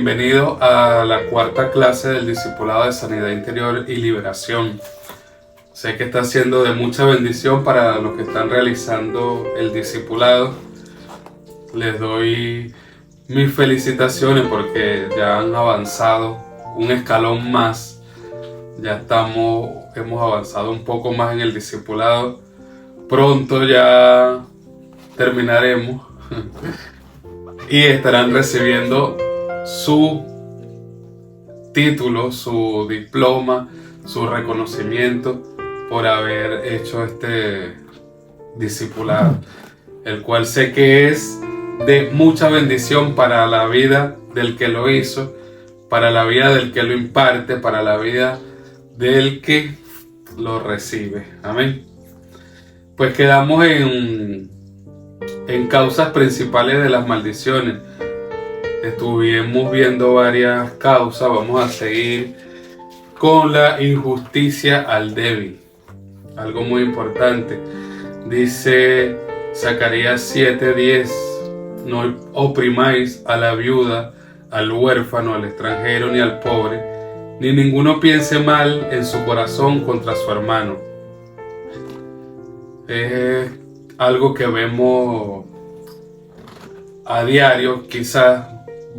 bienvenido a la cuarta clase del Discipulado de Sanidad Interior y Liberación. Sé que está siendo de mucha bendición para los que están realizando el discipulado. Les doy mis felicitaciones porque ya han avanzado un escalón más. Hemos avanzado un poco más en el discipulado. Pronto ya terminaremos y estarán recibiendo su título, su diploma, su reconocimiento por haber hecho este discipulado, el cual sé que es de mucha bendición para la vida del que lo hizo, para la vida del que lo imparte, para la vida del que lo recibe. Amén. Pues quedamos en causas principales de las maldiciones. Estuvimos viendo varias causas. Vamos a seguir con la injusticia al débil. Algo muy importante. Dice Zacarías 7:10: no oprimáis a la viuda, al huérfano, al extranjero ni al pobre, ni ninguno piense mal en su corazón contra su hermano. Es algo que vemos a diario, quizás,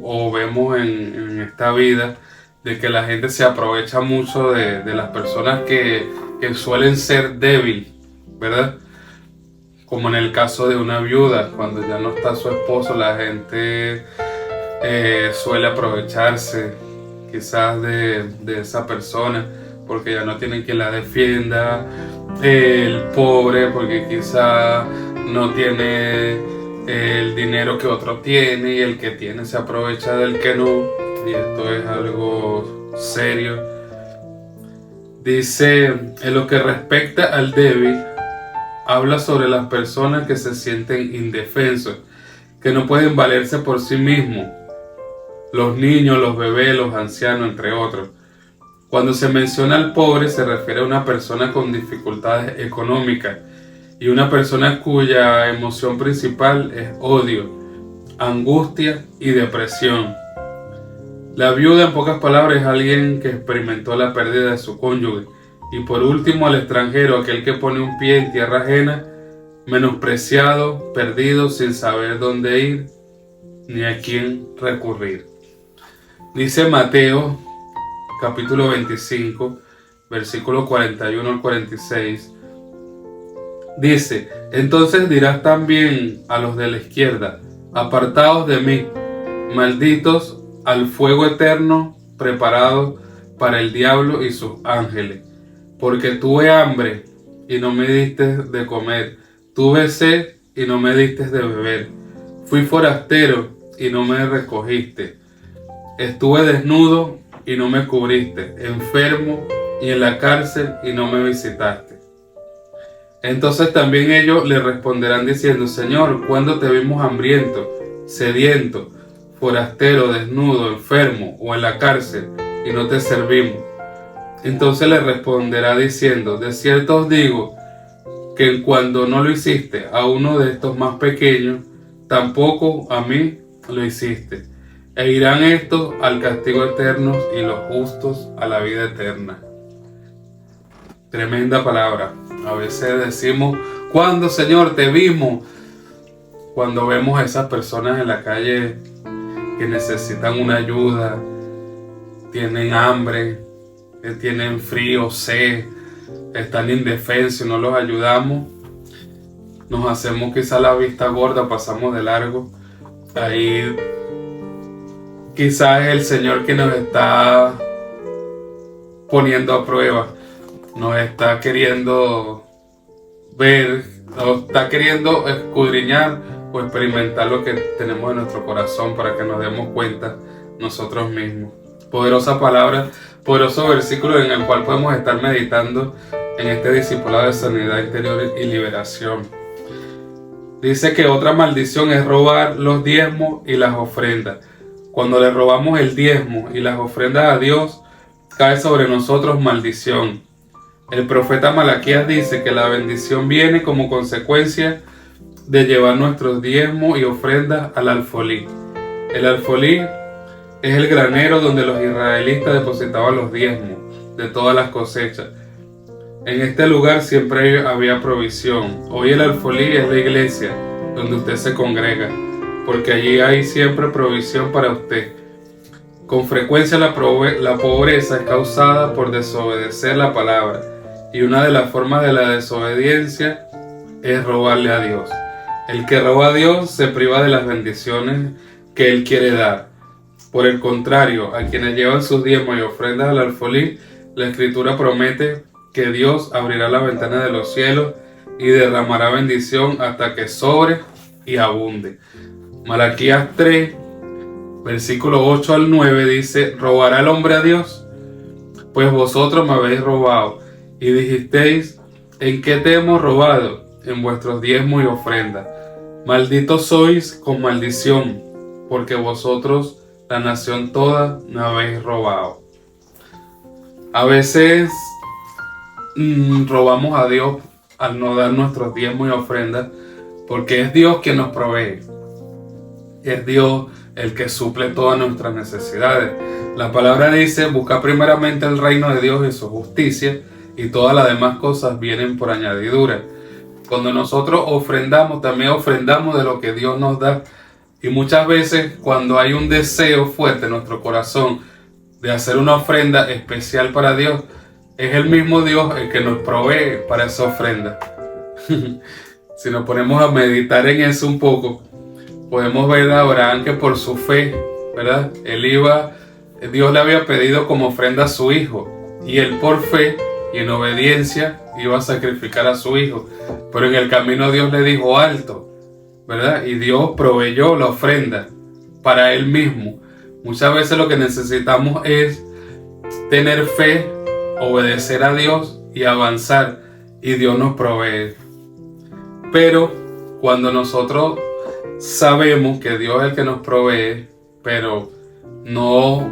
o vemos en esta vida, de que la gente se aprovecha mucho de las personas que suelen ser débiles, ¿verdad? Como en el caso de una viuda, cuando ya no está su esposo, la gente suele aprovecharse quizás de esa persona, porque ya no tienen quien la defienda. El pobre, porque quizás no tiene el dinero que otro tiene, y el que tiene se aprovecha del que no, y esto es algo serio. Dice, en lo que respecta al débil, habla sobre las personas que se sienten indefensos, que no pueden valerse por sí mismos, los niños, los bebés, los ancianos, entre otros. Cuando se menciona al pobre, se refiere a una persona con dificultades económicas y una persona cuya emoción principal es odio, angustia y depresión. La viuda, en pocas palabras, es alguien que experimentó la pérdida de su cónyuge. Y por último, al extranjero, aquel que pone un pie en tierra ajena, menospreciado, perdido, sin saber dónde ir ni a quién recurrir. Dice Mateo, capítulo 25, versículo 41 al 46. Dice, entonces dirás también a los de la izquierda, apartaos de mí, malditos, al fuego eterno preparado para el diablo y sus ángeles. Porque tuve hambre y no me diste de comer, tuve sed y no me diste de beber, fui forastero y no me recogiste, estuve desnudo y no me cubriste, enfermo y en la cárcel y no me visitaste. Entonces también ellos le responderán diciendo, Señor, ¿cuándo te vimos hambriento, sediento, forastero, desnudo, enfermo o en la cárcel y no te servimos? Entonces le responderá diciendo, de cierto os digo que cuando no lo hiciste a uno de estos más pequeños, tampoco a mí lo hiciste. E irán estos al castigo eterno y los justos a la vida eterna. Tremenda palabra. A veces decimos, ¿cuándo, Señor, te vimos? Cuando vemos a esas personas en la calle que necesitan una ayuda, tienen hambre, tienen frío, sed, están indefensos y no los ayudamos, nos hacemos quizá la vista gorda, pasamos de largo. Ahí quizás es el Señor que nos está poniendo a prueba, nos está queriendo ver, nos está queriendo escudriñar o experimentar lo que tenemos en nuestro corazón para que nos demos cuenta nosotros mismos. Poderosa palabra, poderoso versículo en el cual podemos estar meditando en este discipulado de sanidad interior y liberación. Dice que otra maldición es robar los diezmos y las ofrendas. Cuando le robamos el diezmo y las ofrendas a Dios, cae sobre nosotros maldición. El profeta Malaquías dice que la bendición viene como consecuencia de llevar nuestros diezmos y ofrendas al alfolí. El alfolí es el granero donde los israelitas depositaban los diezmos de todas las cosechas. En este lugar siempre había provisión. Hoy el alfolí es la iglesia donde usted se congrega, porque allí hay siempre provisión para usted. Con frecuencia la pobreza es causada por desobedecer la palabra, y una de las formas de la desobediencia es robarle a Dios. El que roba a Dios se priva de las bendiciones que Él quiere dar. Por el contrario, a quienes llevan sus diezmos y ofrendas al alfolí, la Escritura promete que Dios abrirá la ventana de los cielos y derramará bendición hasta que sobre y abunde. Malaquías 3, versículo 8 al 9 dice: ¿robará el hombre a Dios? Pues vosotros me habéis robado, y dijisteis: ¿en qué te hemos robado? En vuestros diezmos y ofrendas. Malditos sois con maldición, porque vosotros, la nación toda, me habéis robado. A veces robamos a Dios al no dar nuestros diezmos y ofrendas, porque es Dios quien nos provee. Es Dios el que suple todas nuestras necesidades. La palabra dice: busca primeramente el reino de Dios y su justicia, y todas las demás cosas vienen por añadidura. Cuando nosotros ofrendamos, también ofrendamos de lo que Dios nos da. Y muchas veces, cuando hay un deseo fuerte en nuestro corazón de hacer una ofrenda especial para Dios, es el mismo Dios el que nos provee para esa ofrenda. Si nos ponemos a meditar en eso un poco, podemos ver a Abraham que por su fe, ¿verdad? Dios le había pedido como ofrenda a su hijo, y él por fe y en obediencia iba a sacrificar a su hijo. Pero en el camino Dios le dijo: alto, ¿verdad? Y Dios proveyó la ofrenda para Él mismo. Muchas veces lo que necesitamos es tener fe, obedecer a Dios y avanzar, y Dios nos provee. Pero cuando nosotros sabemos que Dios es el que nos provee, pero no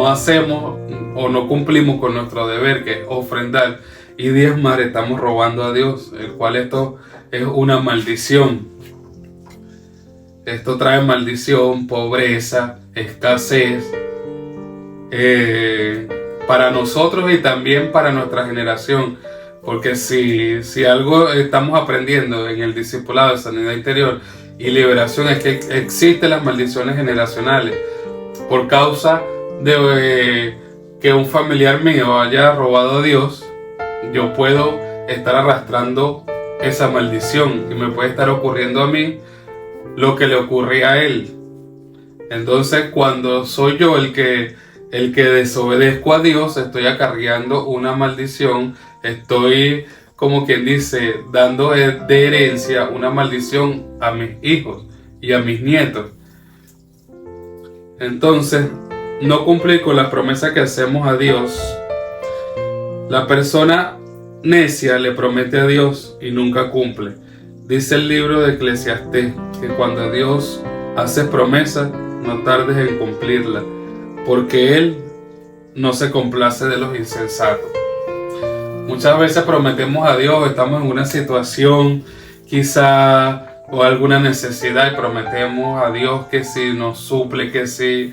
hacemos o no cumplimos con nuestro deber, que es ofrendar y diezmar, estamos robando a Dios, el cual esto es una maldición. Esto trae maldición, pobreza, escasez para nosotros y también para nuestra generación. Porque si algo estamos aprendiendo en el discipulado de sanidad interior y liberación, es que existen las maldiciones generacionales por causa de que un familiar mío haya robado a Dios. Yo puedo estar arrastrando esa maldición y me puede estar ocurriendo a mí lo que le ocurría a él. Entonces, cuando soy yo el que desobedezco a Dios, estoy acarreando una maldición, estoy, como quien dice, dando de herencia una maldición a mis hijos y a mis nietos. Entonces, no cumplir con las promesas que hacemos a Dios. La persona necia le promete a Dios y nunca cumple. Dice el libro de Eclesiastés que cuando Dios hace promesas, no tardes en cumplirla, porque Él no se complace de los insensatos. Muchas veces prometemos a Dios, estamos en una situación quizá o alguna necesidad y prometemos a Dios que si nos suple, que si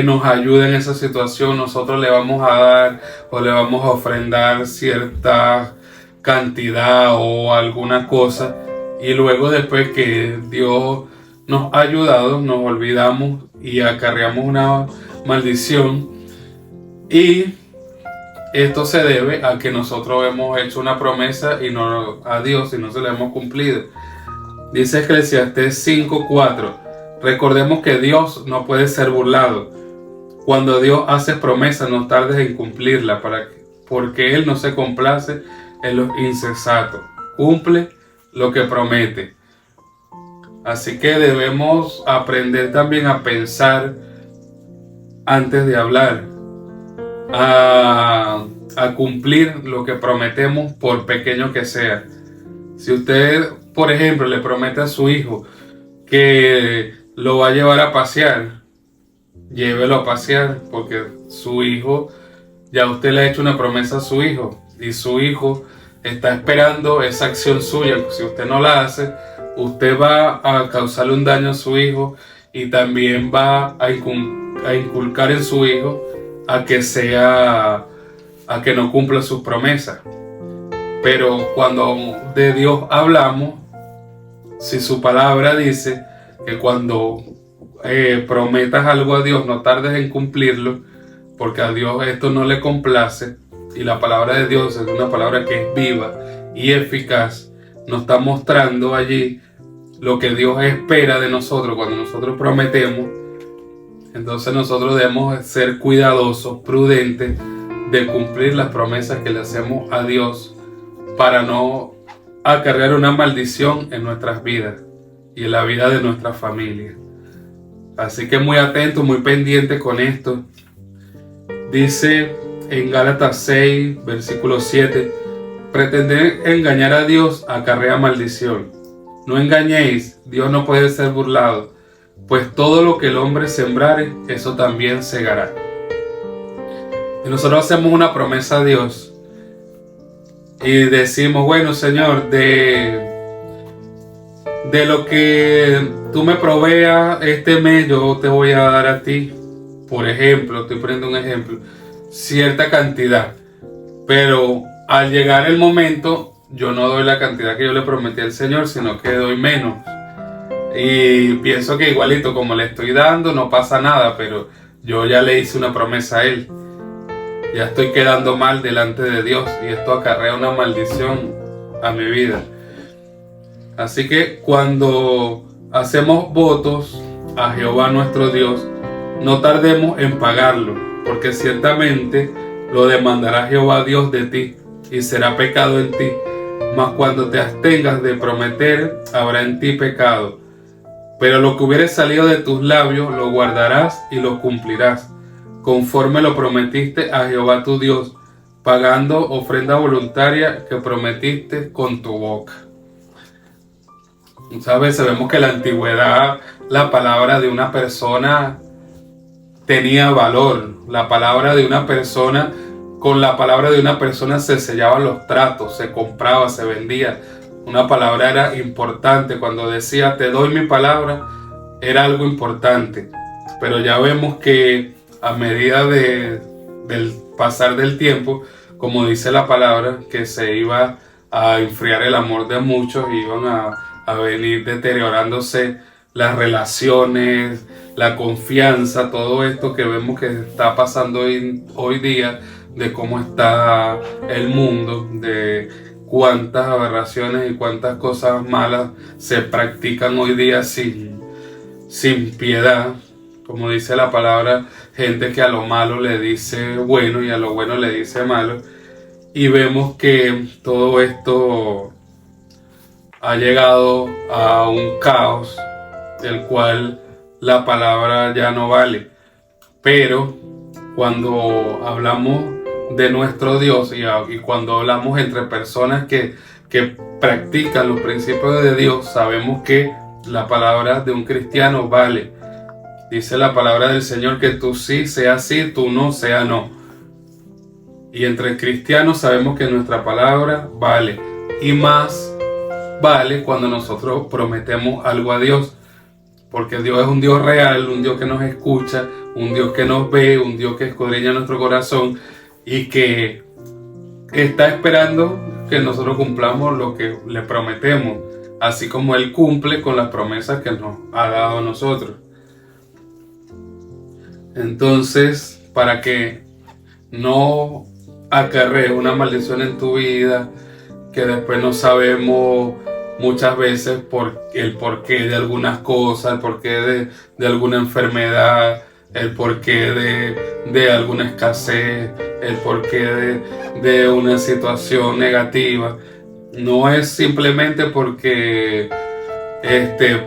nos ayuda en esa situación, nosotros le vamos a dar o le vamos a ofrendar cierta cantidad o alguna cosa, y luego después que Dios nos ha ayudado nos olvidamos y acarreamos una maldición, y esto se debe a que nosotros hemos hecho una promesa y no a Dios y no se la hemos cumplido. Dice Eclesiastés 5:4: recordemos que Dios no puede ser burlado. Cuando Dios hace promesa, no tardes en cumplirla, porque Él no se complace en los insensatos. Cumple lo que promete. Así que debemos aprender también a pensar antes de hablar, a cumplir lo que prometemos, por pequeño que sea. Si usted, por ejemplo, le promete a su hijo que lo va a llevar a pasear, llévelo a pasear, porque su hijo, ya usted le ha hecho una promesa a su hijo y su hijo está esperando esa acción suya. Si usted no la hace, usted va a causarle un daño a su hijo y también va a a inculcar en su hijo a que no cumpla sus promesas. Pero cuando de Dios hablamos, si su palabra dice que cuando prometas algo a Dios no tardes en cumplirlo, porque a Dios esto no le complace, y la palabra de Dios es una palabra que es viva y eficaz, nos está mostrando allí lo que Dios espera de nosotros cuando nosotros prometemos. Entonces nosotros debemos ser cuidadosos, prudentes de cumplir las promesas que le hacemos a Dios para no acarrear una maldición en nuestras vidas y en la vida de nuestra familia. Así que muy atento, muy pendiente con esto. Dice en Gálatas 6, versículo 7, pretender engañar a Dios acarrea maldición. No engañéis, Dios no puede ser burlado, pues todo lo que el hombre sembrare, eso también segará. Y nosotros hacemos una promesa a Dios y decimos, bueno, Señor, de lo que tú me proveas este mes, yo te voy a dar a ti, por ejemplo, estoy poniendo un ejemplo, cierta cantidad. Pero al llegar el momento, yo no doy la cantidad que yo le prometí al Señor, sino que doy menos. Y pienso que igualito como le estoy dando, no pasa nada, pero yo ya le hice una promesa a Él. Ya estoy quedando mal delante de Dios y esto acarrea una maldición a mi vida. Así que cuando hacemos votos a Jehová nuestro Dios, no tardemos en pagarlo, porque ciertamente lo demandará Jehová Dios de ti y será pecado en ti. Mas cuando te abstengas de prometer, habrá en ti pecado. Pero lo que hubiere salido de tus labios, lo guardarás y lo cumplirás, conforme lo prometiste a Jehová tu Dios, pagando ofrenda voluntaria que prometiste con tu boca. ¿Sabes? Sabemos que en la antigüedad la palabra de una persona tenía valor. La palabra de una persona, con la palabra de una persona se sellaban los tratos, se compraba, se vendía. Una palabra era importante. Cuando decía te doy mi palabra, era algo importante. Pero ya vemos que a medida del pasar del tiempo, como dice la palabra, que se iba a enfriar el amor de muchos, iban a venir deteriorándose las relaciones, la confianza, todo esto que vemos que está pasando hoy día, de cómo está el mundo, de cuántas aberraciones y cuántas cosas malas se practican hoy día sin piedad. Como dice la palabra, gente que a lo malo le dice bueno y a lo bueno le dice malo. Y vemos que todo esto ha llegado a un caos del cual la palabra ya no vale. Pero cuando hablamos de nuestro Dios y cuando hablamos entre personas que practican los principios de Dios, sabemos que la palabra de un cristiano vale. Dice la palabra del Señor que tú sí sea sí, tú no sea no. Y entre cristianos sabemos que nuestra palabra vale. Y más vale cuando nosotros prometemos algo a Dios. Porque Dios es un Dios real, un Dios que nos escucha, un Dios que nos ve, un Dios que escudriña nuestro corazón y que está esperando que nosotros cumplamos lo que le prometemos, así como Él cumple con las promesas que nos ha dado a nosotros. Entonces, para que no acarree una maldición en tu vida, que después no sabemos muchas veces el porqué de algunas cosas, el porqué de alguna enfermedad, el porqué de alguna escasez, el porqué de una situación negativa. No es simplemente porque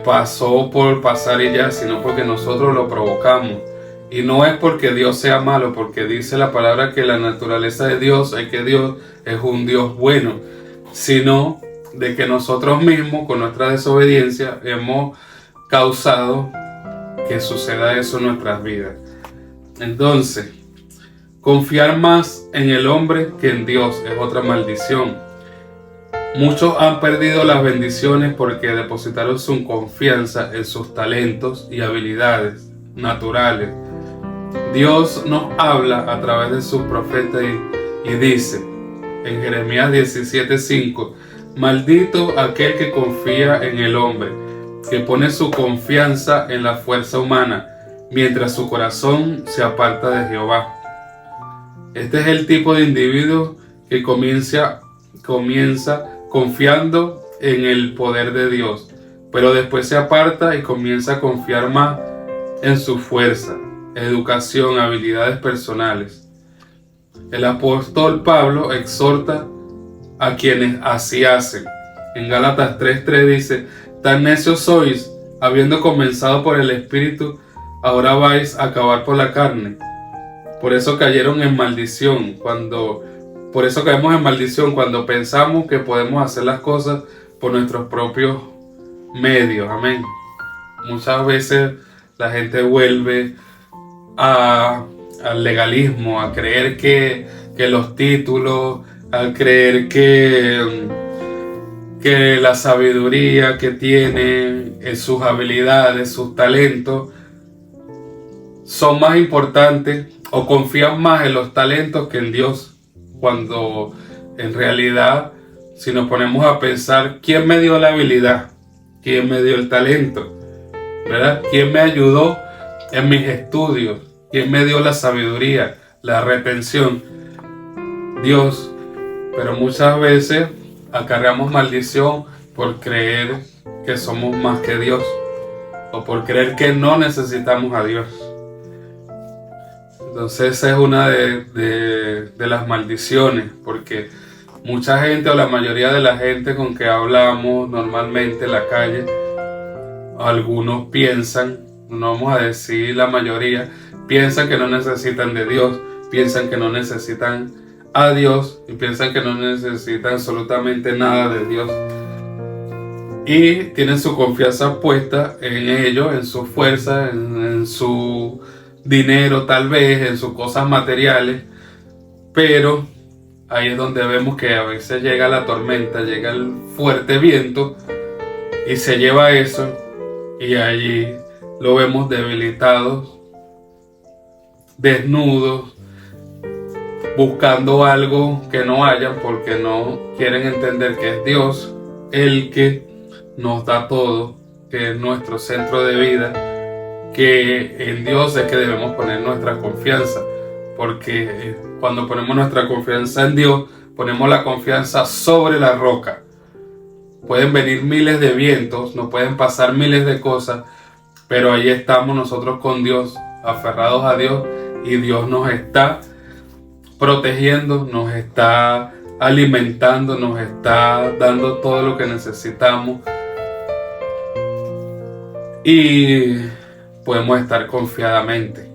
pasó por pasar y ya, sino porque nosotros lo provocamos. Y no es porque Dios sea malo, porque dice la palabra que la naturaleza de Dios es que Dios es un Dios bueno, sino de que nosotros mismos con nuestra desobediencia hemos causado que suceda eso en nuestras vidas. Entonces, confiar más en el hombre que en Dios es otra maldición. Muchos han perdido las bendiciones porque depositaron su confianza en sus talentos y habilidades naturales, Dios nos habla a través de sus profetas y dice en Jeremías 17:5: maldito aquel que confía en el hombre, que pone su confianza en la fuerza humana, mientras su corazón se aparta de Jehová. Este es el tipo de individuo que comienza confiando en el poder de Dios, pero después se aparta y comienza a confiar más en su fuerza, educación, habilidades personales. El apóstol Pablo exhorta a quienes así hacen. En Gálatas 3:3 dice: tan necios sois, habiendo comenzado por el Espíritu, ahora vais a acabar por la carne. Por eso cayeron en maldición. Por eso caemos en maldición cuando pensamos que podemos hacer las cosas por nuestros propios medios. Amén. Muchas veces la gente vuelve al legalismo, a creer que los títulos, a creer que la sabiduría que tienen, sus habilidades, sus talentos, son más importantes, o confían más en los talentos que en Dios, cuando en realidad, si nos ponemos a pensar, ¿quién me dio la habilidad? ¿Quién me dio el talento? ¿Verdad? ¿Quién me ayudó en mis estudios? ¿Quién me dio la sabiduría, la retención? Dios. Pero muchas veces acarreamos maldición por creer que somos más que Dios, o por creer que no necesitamos a Dios. Entonces esa es una de las maldiciones, porque mucha gente, o la mayoría de la gente con que hablamos normalmente en la calle, algunos piensan, no vamos a decir la mayoría, piensan que no necesitan de Dios, piensan que no necesitan a Dios y piensan que no necesitan absolutamente nada de Dios. Y tienen su confianza puesta en ellos, en su fuerza, en su dinero tal vez, en sus cosas materiales. Pero ahí es donde vemos que a veces llega la tormenta, llega el fuerte viento y se lleva eso, y allí lo vemos debilitados, desnudos, buscando algo que no hayan, porque no quieren entender que es Dios el que nos da todo, que es nuestro centro de vida, que en Dios es que debemos poner nuestra confianza, porque cuando ponemos nuestra confianza en Dios, ponemos la confianza sobre la roca. Pueden venir miles de vientos, nos pueden pasar miles de cosas, pero ahí estamos nosotros con Dios, aferrados a Dios, y Dios nos está protegiendo, nos está alimentando, nos está dando todo lo que necesitamos, y podemos estar confiadamente,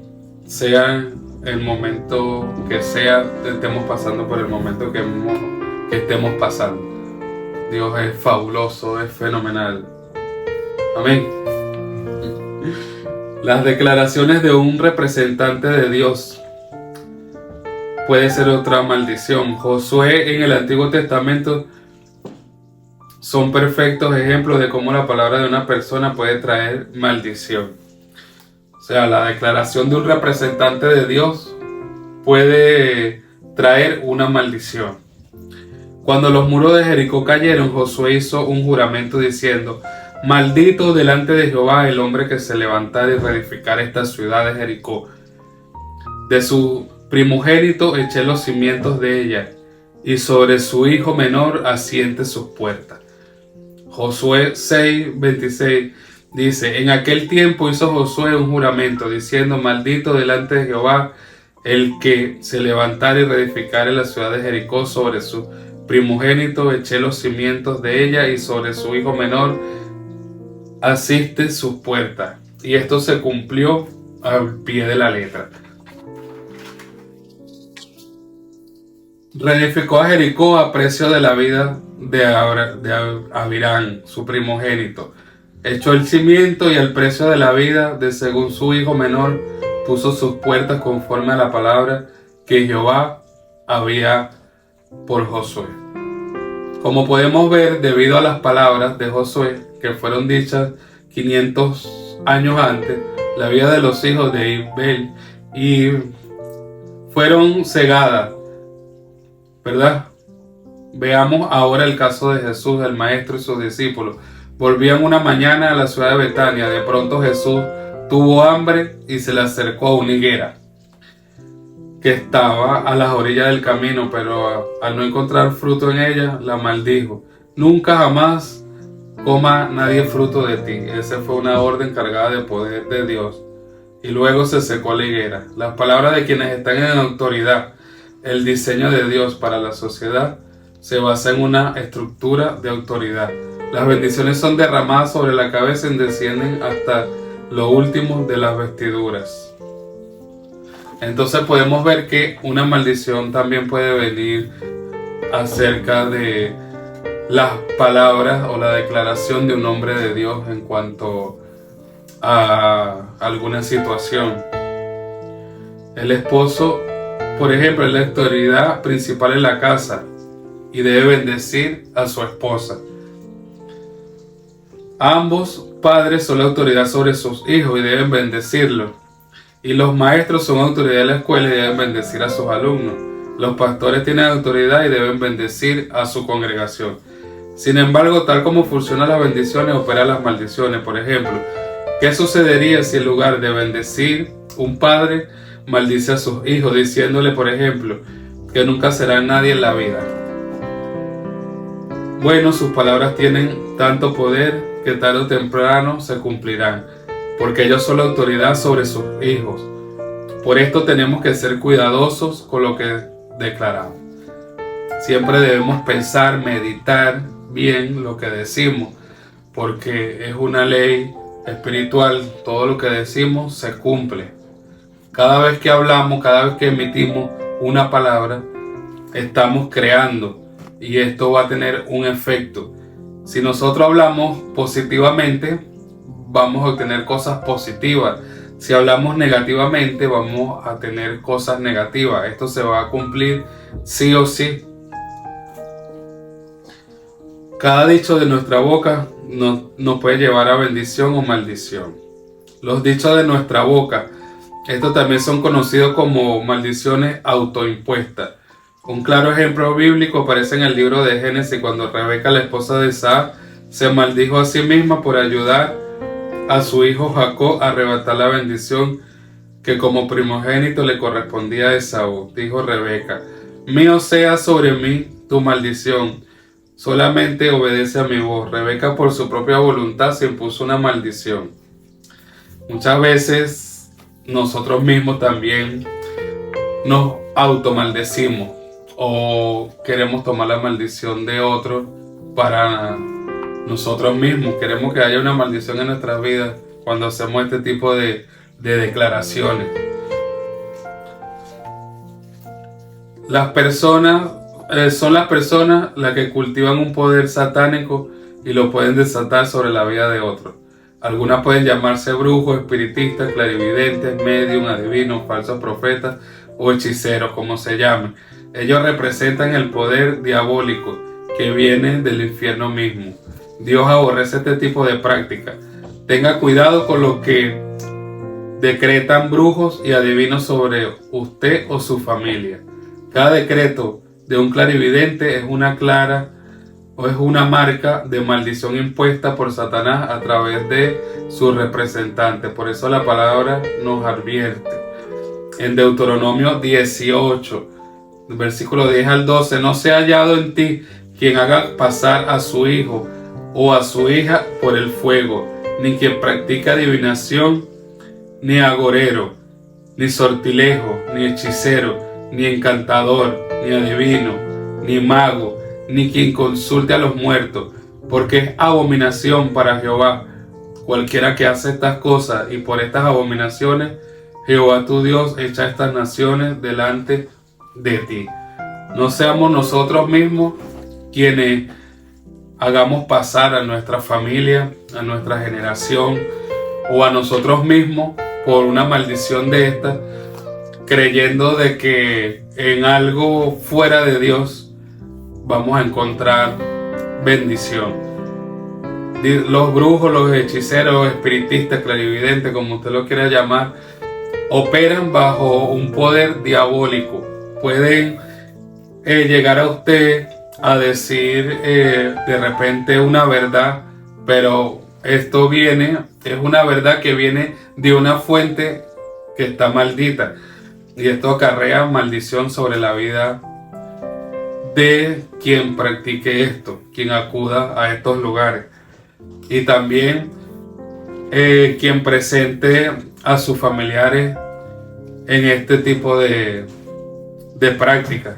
sea el momento que sea, estemos pasando por el momento que estemos pasando. Dios es fabuloso, es fenomenal. Amén. Las declaraciones de un representante de Dios puede ser otra maldición. Josué en el Antiguo Testamento son perfectos ejemplos de cómo la palabra de una persona puede traer maldición. O sea, la declaración de un representante de Dios puede traer una maldición. Cuando los muros de Jericó cayeron, Josué hizo un juramento diciendo: maldito delante de Jehová el hombre que se levantara y reedificara esta ciudad de Jericó. De su primogénito eché los cimientos de ella, y sobre su hijo menor asiente sus puertas. Josué 6:26 dice: en aquel tiempo hizo Josué un juramento diciendo: maldito delante de Jehová el que se levantara y reedificare la ciudad de Jericó. Sobre su primogénito eché los cimientos de ella, y sobre su hijo menor asiste sus puertas. Y esto se cumplió al pie de la letra. Reedificó a Jericó a precio de la vida de Abirán, su primogénito. Echó el cimiento, y al precio de la vida de según su hijo menor puso sus puertas, conforme a la palabra que Jehová había por Josué. Como podemos ver, debido a las palabras de Josué que fueron dichas 500 años antes, la vida de los hijos de Israel y fueron cegadas, ¿verdad? Veamos ahora el caso de Jesús, el Maestro y sus discípulos. Volvían una mañana a la ciudad de Betania. De pronto Jesús tuvo hambre y se le acercó a una higuera que estaba a las orillas del camino, pero al no encontrar fruto en ella, la maldijo. Nunca jamás coma nadie fruto de ti. Esa fue una orden cargada de poder de Dios. Y luego se secó la higuera. Las palabras de quienes están en autoridad, el diseño de Dios para la sociedad, se basa en una estructura de autoridad. Las bendiciones son derramadas sobre la cabeza y descienden hasta lo último de las vestiduras. Entonces podemos ver que una maldición también puede venir acerca de las palabras o la declaración de un hombre de Dios en cuanto a alguna situación. El esposo, por ejemplo, es la autoridad principal en la casa y debe bendecir a su esposa. Ambos padres son la autoridad sobre sus hijos y deben bendecirlos. Y los maestros son autoridad de la escuela y deben bendecir a sus alumnos. Los pastores tienen autoridad y deben bendecir a su congregación. Sin embargo, tal como funcionan las bendiciones, operan las maldiciones. Por ejemplo, ¿qué sucedería si en lugar de bendecir, un padre maldice a sus hijos, diciéndole, por ejemplo, que nunca será nadie en la vida? Bueno, sus palabras tienen tanto poder que tarde o temprano se cumplirán, porque ellos son la autoridad sobre sus hijos. Por esto tenemos que ser cuidadosos con lo que declaramos. Siempre debemos pensar, meditar bien lo que decimos, porque es una ley espiritual. Todo lo que decimos se cumple. Cada vez que hablamos, cada vez que emitimos una palabra, estamos creando y esto va a tener un efecto. Si nosotros hablamos positivamente, vamos a obtener cosas positivas. Si hablamos negativamente, vamos a tener cosas negativas. Esto se va a cumplir sí o sí. Cada dicho de nuestra boca nos puede llevar a bendición o maldición. Los dichos de nuestra boca, estos también son conocidos como maldiciones autoimpuestas. Un claro ejemplo bíblico aparece en el libro de Génesis, cuando Rebeca, la esposa de Isaac, se maldijo a sí misma por ayudar a su hijo Jacob a arrebatar la bendición que como primogénito le correspondía a Esaú. Dijo Rebeca: mío sea sobre mí tu maldición, solamente obedece a mi voz. Rebeca por su propia voluntad se impuso una maldición. Muchas veces nosotros mismos también nos automaldecimos o queremos tomar la maldición de otros para nosotros mismos. Queremos que haya una maldición en nuestras vidas cuando hacemos este tipo de declaraciones. Las personas son las personas las que cultivan un poder satánico y lo pueden desatar sobre la vida de otros. Algunas pueden llamarse brujos, espiritistas, clarividentes, medium, adivinos, falsos profetas o hechiceros, como se llamen. Ellos representan el poder diabólico que viene del infierno mismo. Dios aborrece este tipo de práctica. Tenga cuidado con lo que decretan brujos y adivinos sobre usted o su familia. Cada decreto de un clarividente es una marca de maldición impuesta por Satanás a través de su representante. Por eso la palabra nos advierte. En Deuteronomio 18, versículo 10 al 12, no sea hallado en ti quien haga pasar a su hijo o a su hija por el fuego, ni quien practica adivinación, ni agorero, ni sortilejo, ni hechicero, ni encantador, ni adivino, ni mago, ni quien consulte a los muertos, porque es abominación para Jehová cualquiera que hace estas cosas, y por estas abominaciones Jehová tu Dios echa estas naciones delante de ti. No seamos nosotros mismos quienes hagamos pasar a nuestra familia, a nuestra generación o a nosotros mismos por una maldición de esta, creyendo de que en algo fuera de Dios vamos a encontrar bendición. Los brujos, los hechiceros, espiritistas, clarividentes, como usted lo quiera llamar, operan bajo un poder diabólico. Pueden llegar a usted a decir de repente una verdad, pero esto es una verdad que viene de una fuente que está maldita, y esto acarrea maldición sobre la vida de quien practique esto, quien acuda a estos lugares, y también quien presente a sus familiares en este tipo de prácticas.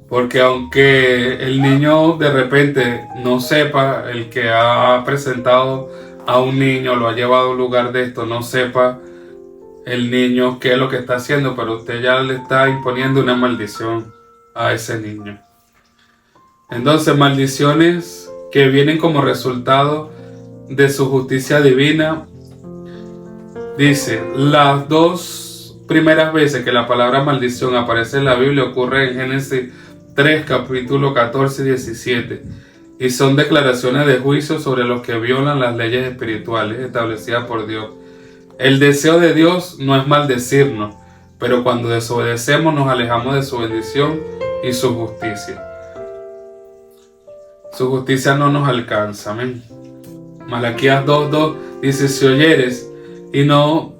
Porque aunque el niño de repente no sepa, el que ha presentado a un niño, lo ha llevado a un lugar de esto, no sepa el niño qué es lo que está haciendo, pero usted ya le está imponiendo una maldición a ese niño. Entonces, maldiciones que vienen como resultado de su justicia divina. Dice, las dos primeras veces que la palabra maldición aparece en la Biblia ocurre en Génesis 3, capítulo 14 y 17, y son declaraciones de juicio sobre los que violan las leyes espirituales establecidas por Dios. El deseo de Dios no es maldecirnos, pero cuando desobedecemos nos alejamos de su bendición y su justicia. Su justicia no nos alcanza, amén. Malaquías 2:2 dice, si oyeres y no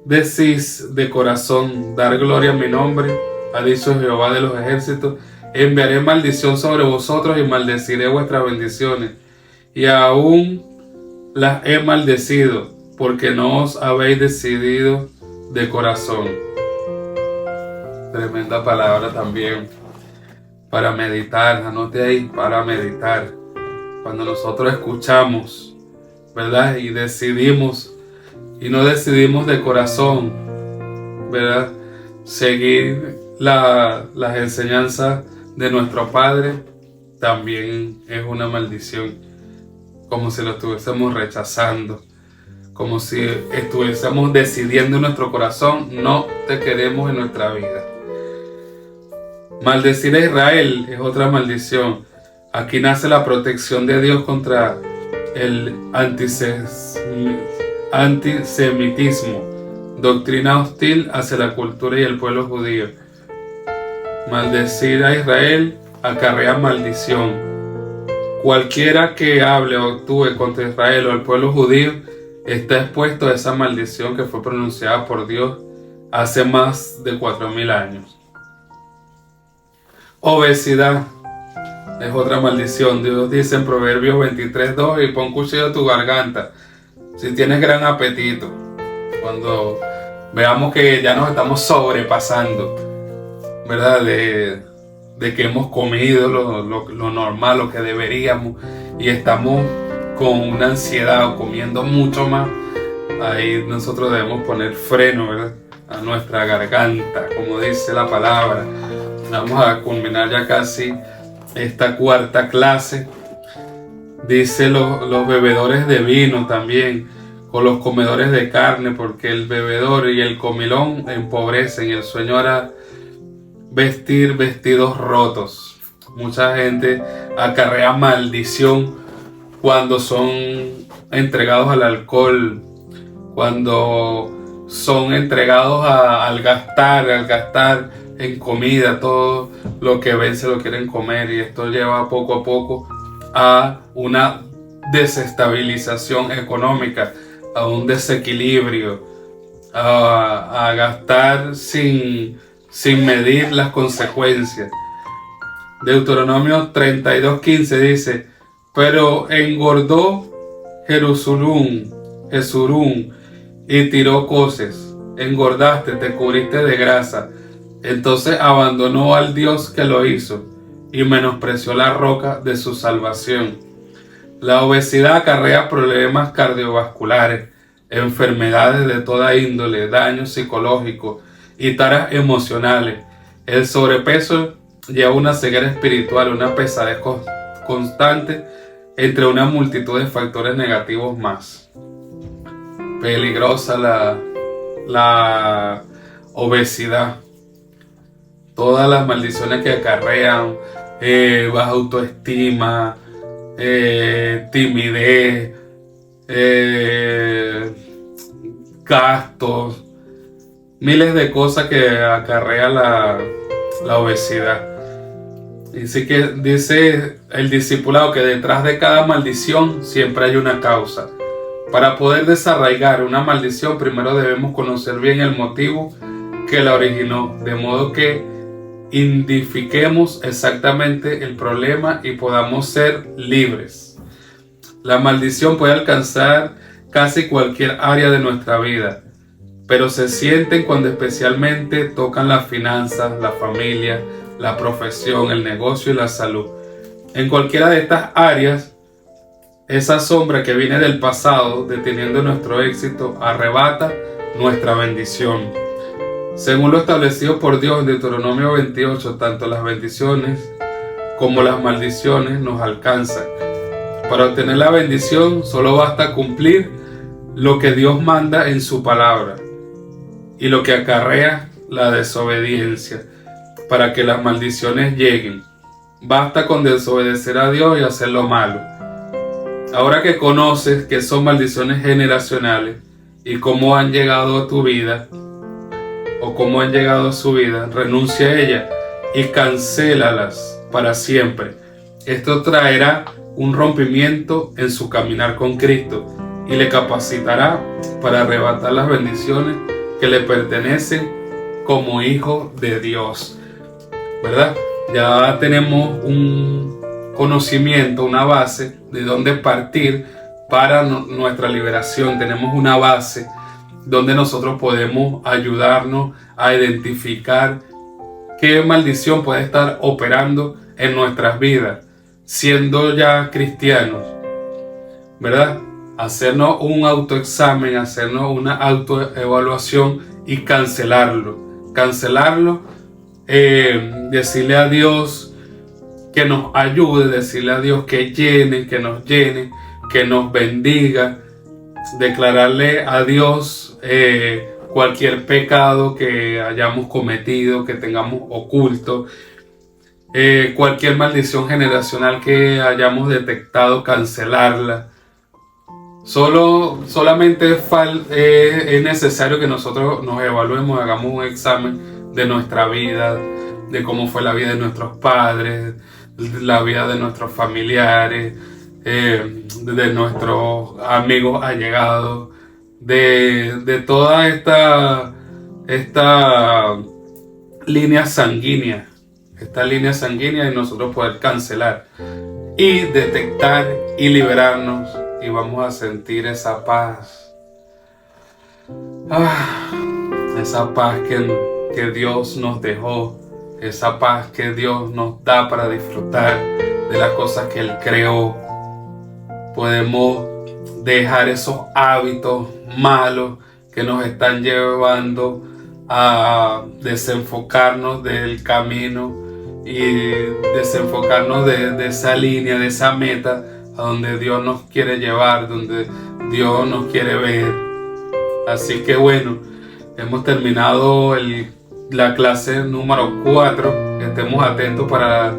decís de corazón, dar gloria a mi nombre, ha dicho Jehová de los ejércitos, enviaré maldición sobre vosotros y maldeciré vuestras bendiciones, y aún las he maldecido, porque no os habéis decidido de corazón. Tremenda palabra también para meditar, anote ahí, para meditar. Cuando nosotros escuchamos, ¿verdad? Y decidimos, y no decidimos de corazón, ¿verdad? Seguir las enseñanzas de nuestro Padre, también es una maldición, como si lo estuviésemos rechazando, como si estuviésemos decidiendo en nuestro corazón, no te queremos en nuestra vida. Maldecir a Israel es otra maldición. Aquí nace la protección de Dios contra el antisemitismo, doctrina hostil hacia la cultura y el pueblo judío. Maldecir a Israel acarrea maldición. Cualquiera que hable o actúe contra Israel o el pueblo judío está expuesto a esa maldición que fue pronunciada por Dios hace más de 4000 años. Obesidad es otra maldición. Dios dice en Proverbios 23:2, y pon cuchillo a tu garganta si tienes gran apetito. Cuando veamos que ya nos estamos sobrepasando, ¿verdad? De que hemos comido lo normal, lo que deberíamos, y estamos con una ansiedad o comiendo mucho más, ahí nosotros debemos poner freno, ¿verdad? A nuestra garganta, como dice la palabra. Vamos a culminar ya casi esta cuarta clase. Dice los bebedores de vino también, con los comedores de carne, porque el bebedor y el comilón empobrecen, y el sueño hará vestir vestidos rotos. Mucha gente acarrea maldición cuando son entregados al alcohol, cuando son entregados al gastar en comida. Todo lo que ven se lo quieren comer, y esto lleva poco a poco a una desestabilización económica, a un desequilibrio, a gastar sin medir las consecuencias. Deuteronomio 32:15 dice, pero engordó Jesurún y tiró coces, engordaste, te cubriste de grasa. Entonces abandonó al Dios que lo hizo y menospreció la roca de su salvación. La obesidad acarrea problemas cardiovasculares, enfermedades de toda índole, daños psicológicos y taras emocionales. El sobrepeso lleva una ceguera espiritual, una pesadez constante, entre una multitud de factores negativos más. Peligrosa la obesidad. Todas las maldiciones que acarrean, baja autoestima, timidez, gastos, miles de cosas que acarrea la obesidad. Y sí que dice el discipulado que detrás de cada maldición siempre hay una causa. Para poder desarraigar una maldición, primero debemos conocer bien el motivo que la originó, de modo que identifiquemos exactamente el problema y podamos ser libres. La maldición puede alcanzar casi cualquier área de nuestra vida, pero se sienten cuando especialmente tocan las finanzas, la familia, la profesión, el negocio y la salud. En cualquiera de estas áreas, esa sombra que viene del pasado, deteniendo nuestro éxito, arrebata nuestra bendición. Según lo establecido por Dios en Deuteronomio 28, tanto las bendiciones como las maldiciones nos alcanzan. Para obtener la bendición solo basta cumplir lo que Dios manda en su palabra y lo que acarrea la desobediencia para que las maldiciones lleguen. Basta con desobedecer a Dios y hacer lo malo. Ahora que conoces que son maldiciones generacionales y cómo han llegado a tu vida o cómo han llegado a su vida, renuncia a ellas y cancélalas para siempre. Esto traerá un rompimiento en su caminar con Cristo y le capacitará para arrebatar las bendiciones que le pertenecen como hijo de Dios. ¿Verdad? Ya tenemos un conocimiento, una base de dónde partir para nuestra liberación. Tenemos una base donde nosotros podemos ayudarnos a identificar qué maldición puede estar operando en nuestras vidas, siendo ya cristianos, ¿verdad? Hacernos un autoexamen, hacernos una autoevaluación y cancelarlo, decirle a Dios que nos ayude, decirle a Dios que nos llene, que nos bendiga, declararle a Dios cualquier pecado que hayamos cometido, que tengamos oculto, cualquier maldición generacional que hayamos detectado, cancelarla. Solamente es necesario que nosotros nos evaluemos, hagamos un examen de nuestra vida, de cómo fue la vida de nuestros padres, la vida de nuestros familiares, de nuestros amigos allegados, de toda esta línea sanguínea, y nosotros poder cancelar y detectar y liberarnos, y vamos a sentir esa paz, esa paz que Dios nos dejó, esa paz que Dios nos da para disfrutar de las cosas que Él creó. Podemos dejar esos hábitos malos que nos están llevando a desenfocarnos del camino y desenfocarnos de esa línea, de esa meta a donde Dios nos quiere llevar, donde Dios nos quiere ver. Así que bueno, hemos terminado la clase número 4. Estemos atentos para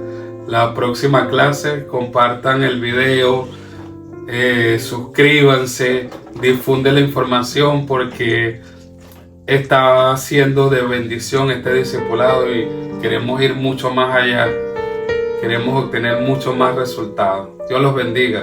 la próxima clase. Compartan el video, suscríbanse, difunde la información, porque está siendo de bendición este discipulado y queremos ir mucho más allá. Queremos obtener mucho más resultados. Dios los bendiga.